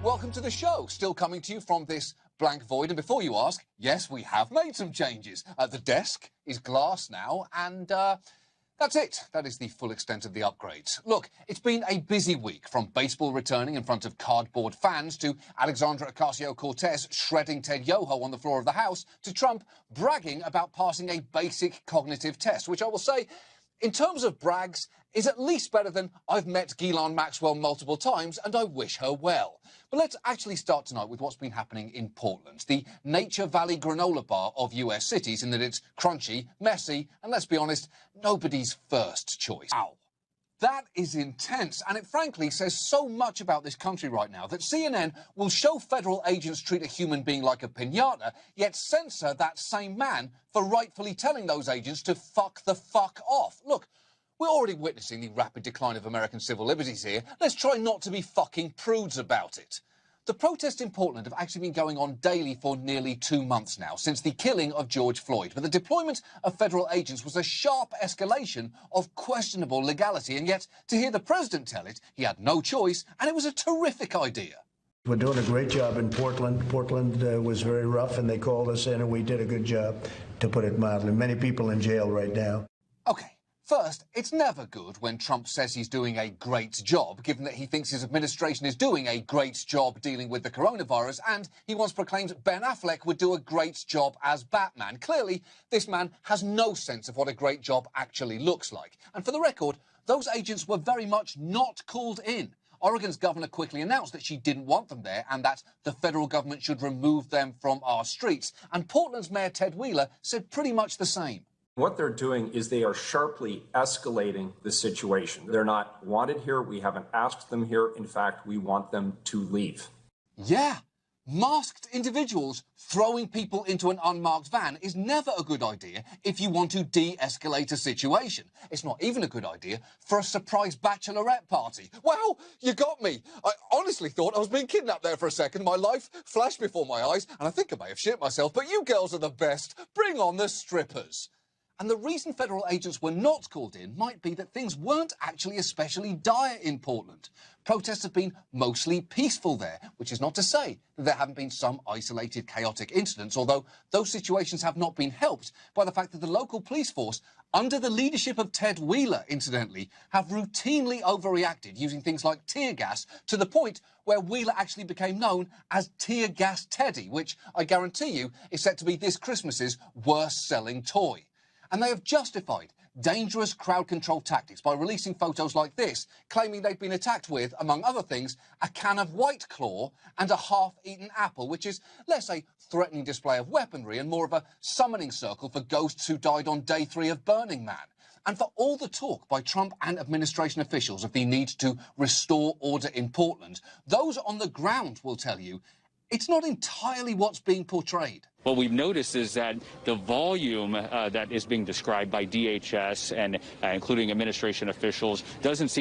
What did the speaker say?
welcome to the show. Still coming to you from this blank void. And before you ask, yes, we have made some changes. The desk is glass now, and that's it. That is the full extent of the upgrades. Look, it's been a busy week, from baseball returning in front of cardboard fans to Alexandra Ocasio-Cortez shredding Ted Yoho on the floor of the House to Trump bragging about passing a basic cognitive test, which I will say, in terms of brags, is at least better than "I've met Ghislaine Maxwell multiple times and I wish her well." But let's actually start tonight with what's been happening in Portland, the Nature Valley granola bar of US cities, in that it's crunchy, messy, and let's be honest, nobody's first choice. Ow. That is intense, and it frankly says so much about this country right now that CNN will show federal agents treat a human being like a piñata, yet censor that same man for rightfully telling those agents to fuck the fuck off. Look, we're already witnessing the rapid decline of American civil liberties here. Let's try not to be fucking prudes about it. The protests in Portland have actually been going on daily for nearly 2 months now, since the killing of George Floyd. But the deployment of federal agents was a sharp escalation of questionable legality. And yet, to hear the president tell it, he had no choice, and it was a terrific idea. We're doing a great job in Portland. Portland was very rough, and they called us in, and we did a good job, to put it mildly. Many people in jail right now. Okay. First, it's never good when Trump says he's doing a great job, given that he thinks his administration is doing a great job dealing with the coronavirus, and he once proclaimed Ben Affleck would do a great job as Batman. Clearly, this man has no sense of what a great job actually looks like. And for the record, those agents were very much not called in. Oregon's governor quickly announced that she didn't want them there and that the federal government should remove them from our streets. And Portland's Mayor Ted Wheeler said pretty much the same. What they're doing is they are sharply escalating the situation. They're not wanted here. We haven't asked them here. In fact, we want them to leave. Yeah. Masked individuals throwing people into an unmarked van is never a good idea if you want to de-escalate a situation. It's not even a good idea for a surprise bachelorette party. Wow, you got me. I honestly thought I was being kidnapped there for a second. My life flashed before my eyes, and I think I may have shit myself, but you girls are the best. Bring on the strippers. And the reason federal agents were not called in might be that things weren't actually especially dire in Portland. Protests have been mostly peaceful there, which is not to say that there haven't been some isolated chaotic incidents, although those situations have not been helped by the fact that the local police force, under the leadership of Ted Wheeler, incidentally, have routinely overreacted, using things like tear gas, to the point where Wheeler actually became known as Tear Gas Teddy, which I guarantee you is set to be this Christmas's worst-selling toy. And they have justified dangerous crowd control tactics by releasing photos like this, claiming they've been attacked with, among other things, a can of White Claw and a half-eaten apple, which is less a threatening display of weaponry and more of a summoning circle for ghosts who died on day 3 of Burning Man. And for all the talk by Trump and administration officials of the need to restore order in Portland, those on the ground will tell you it's not entirely what's being portrayed. What we've noticed is that the volume that is being described by DHS and including administration officials doesn't seem